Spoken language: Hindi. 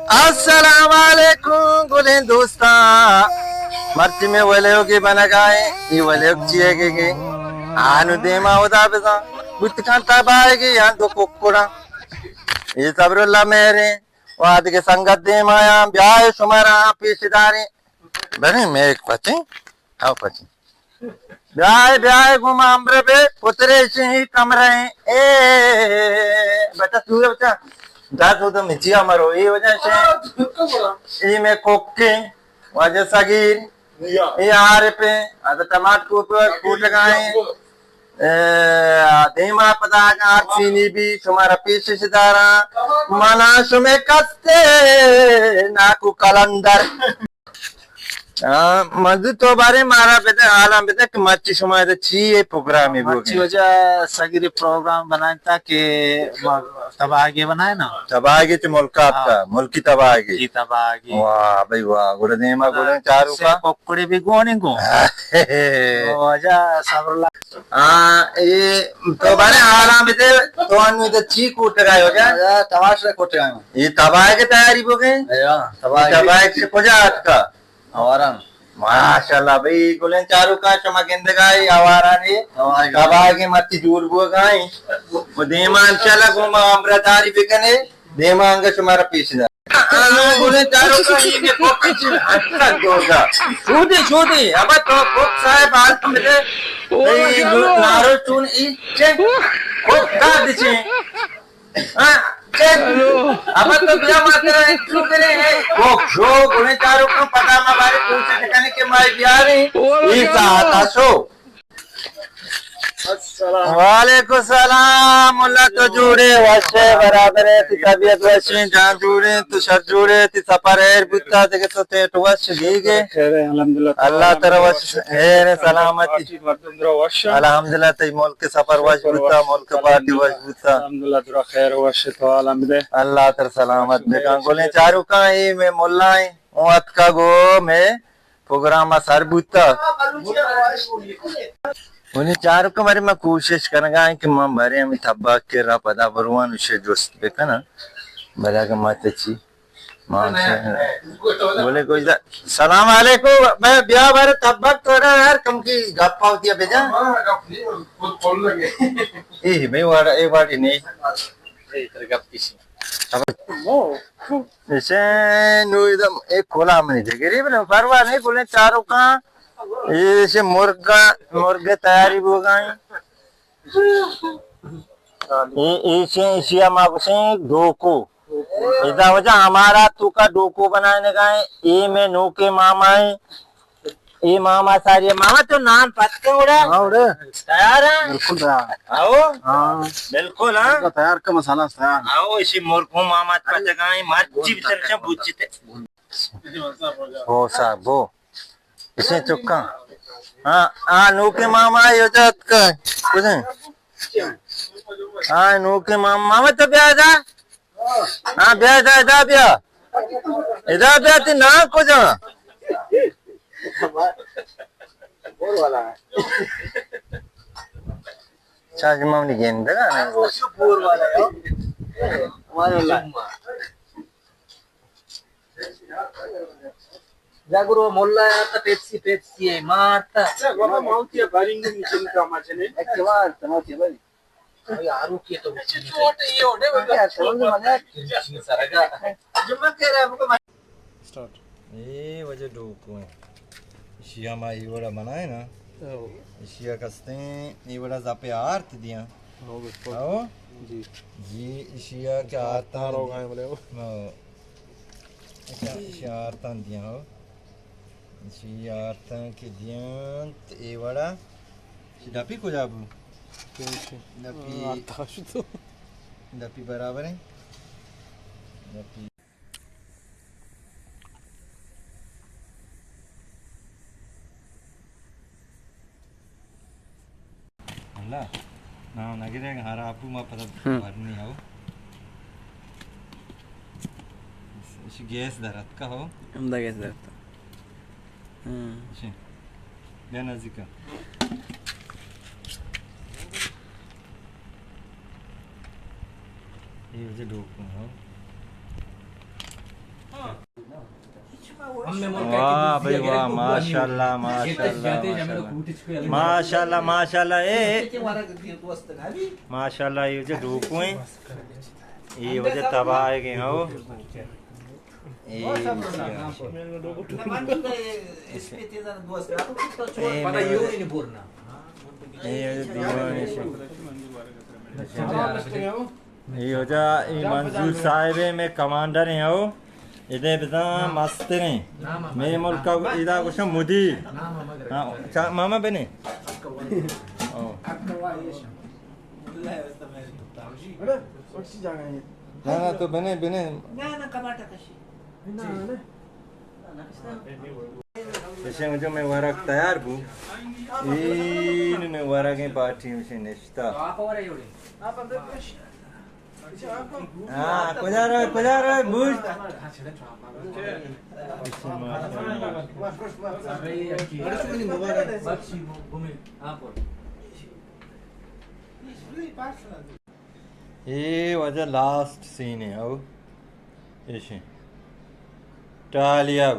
अस्सलाम वालेकुम गुले दोस्ता मर्ची में वले होगी बना गाए ये वले चिए के आनु देमा होदा बेसा बुत कांता बाएगी यान दो कोकोड़ा ये सबरुल्ला मेरे वाद के संगत दे माया ब्याह सुमारा पीछेदारी बने मैं एक पति आओ पति ब्याह ब्याह घुमा अम्र पे पुतरे से ही कमरे ए बेटा तू बच्चा दांत तो मिचिया मरो ये वजह से ये में कोके वजह सगीर ये आरे पे आधा टमाटर को कूट लगाए देमा पता का चीनी भी तुम्हारा पीछे से दारा मना सुमे कस्ते नाकु कलंदर मधु तो बारे मारा बेटा आला बेटा कि मच्छी समय तो चाहिए प्रोग्राम है वो मच्छी वजह सगीरे प्रोग्राम बनाए ताकि तब आगे बनाए ना तब आगे तो मुल्क आपका मुल्की तब आगे जी तब आगे वाह भाई वाह गुरु देमा गुरु चारू का पकड़े भी गोने गो वजह सबरला ये तो बारे आला बेटे तो अन्य तो ची कूट लगाए हो क्या टमाटर कोटे आए ये तबाह की तैयारी हो गई तबाह से कुछ आज का हमारा माशाल्लाह भाई गुलें चारू का चमकिंद गाई आवारा ने तबाह की मत्ती जूर बुआ गाई वो देमान चला घुमा अमृतारी बिकने देमांग तुम्हारा पीछे गुलें चारू का ये के कोक पीछे अच्छा जोगा छूटी अब तो कोक साहब आज मेरे नारो चून इच्छे कोक का दिचे अब तो बिया मात्रा इंट्रो करे हैं वो शो गुने चारों को पता हमारे पूछे ठिकाने के माय बिया नहीं इस आता शो वालेकुम सलाम अल्लाह तो जुड़े वशे बराबर है तबीयत वशे जान जुड़े तो सर जुड़े ती सफर है बुत्ता देखे तो ते तो वश दीगे अल्हम्दुलिल्लाह अल्लाह तेरा वश है सलामती अल्हम्दुलिल्लाह ते मुल्क के सफर वश बुत्ता मुल्क पार्टी वश बुत्ता अल्हम्दुलिल्लाह तेरा खैर वश तो आलम दे अल्लाह तेरा सलामत दे गोले चारू का ये में मुल्लाई ओत का गो में प्रोग्राम सर बुत्ता उन्हें चारों को बारे में कोशिश करेंगे कि मां बारे हम थब्बा के रा पदा बरुआन उसे दोस्त बेका ना बड़ा का मत अच्छी मां से बोले कोई सलाम वालेकुम मैं ब्याह बारे थब्बा तोड़ा यार कम की गप पावती है बेजा बोल लगे ए मैं वाला ए वाली नहीं ए तेरे गप किसी ऐसे नो एकदम एक खोला हमने जगह रे परवाह नहीं बोले चारों का ये से मुर्गे तैयारी हो गए इसे इसिया माँ से डोको इधर वजह हमारा तू का डोको बनाने का है ये में नो के मामा है ये मामा सारी मामा तो नाम पत्ते उड़ा तैयार है बिल्कुल तैयार आओ हाँ बिल्कुल हाँ तैयार का मसाला तैयार आओ इसी मुर्गों मामा पत्ते गाए मच्छी बिचर बुच्चते हो साहब वो इसे चुक्का हाँ नो के मामा यो जात का कुछ हाँ नो के मामा तो ब्याह था हाँ ब्याह था इधर ब्याह थी ना कुछ चार्ज मामली गेंद का ना बोर वाला है हमारे जागरो मोल्ला आता पेप्सी है मारता गोमा माउंटिया बारिंग नीचे का माचने एक बार तमाची बारी अरे आरू के तो छोटे ये होने वाला समझ में सरगा जुम्मा कह रहा है हमको स्टार्ट ये वजह डोको है शिया मा ये वाला बनाए ना शिया कसते ये वाला जापे आर्त दिया आओ जी जी शिया के आर्ता हो गए बोले अच्छा शिया आर्ता दिया हो शियार्ता के दियां ये वाला डपी को जाबू डपी बराबर है डपी अल्लाह ना नगरे हरा आपू मा पता भरनी हो इसी गैस दरत का हो हमदा गैस दरत बेनज़ीका ये वजह डोको हो वाह भाई वाह, माशाल्लाह माशाल्लाह माशाल्लाह माशाल्लाह ए माशाल्लाह ये जो रूपुए ये वजह तबाह है के हो ये वजह ये मंजूर साहिब में कमांडर है हो इधे बता मस्त ने मेरे मुल्क का इधर कुछ मुदीर हाँ मामा बने ना ना तो बने बने जैसे मुझे मैं वरक तैयार हूँ इन में वरक के पार्टी में से निश्ता हाँ कुछ रहा बुझ ये वजह लास्ट सीन है अब ऐसे टालिया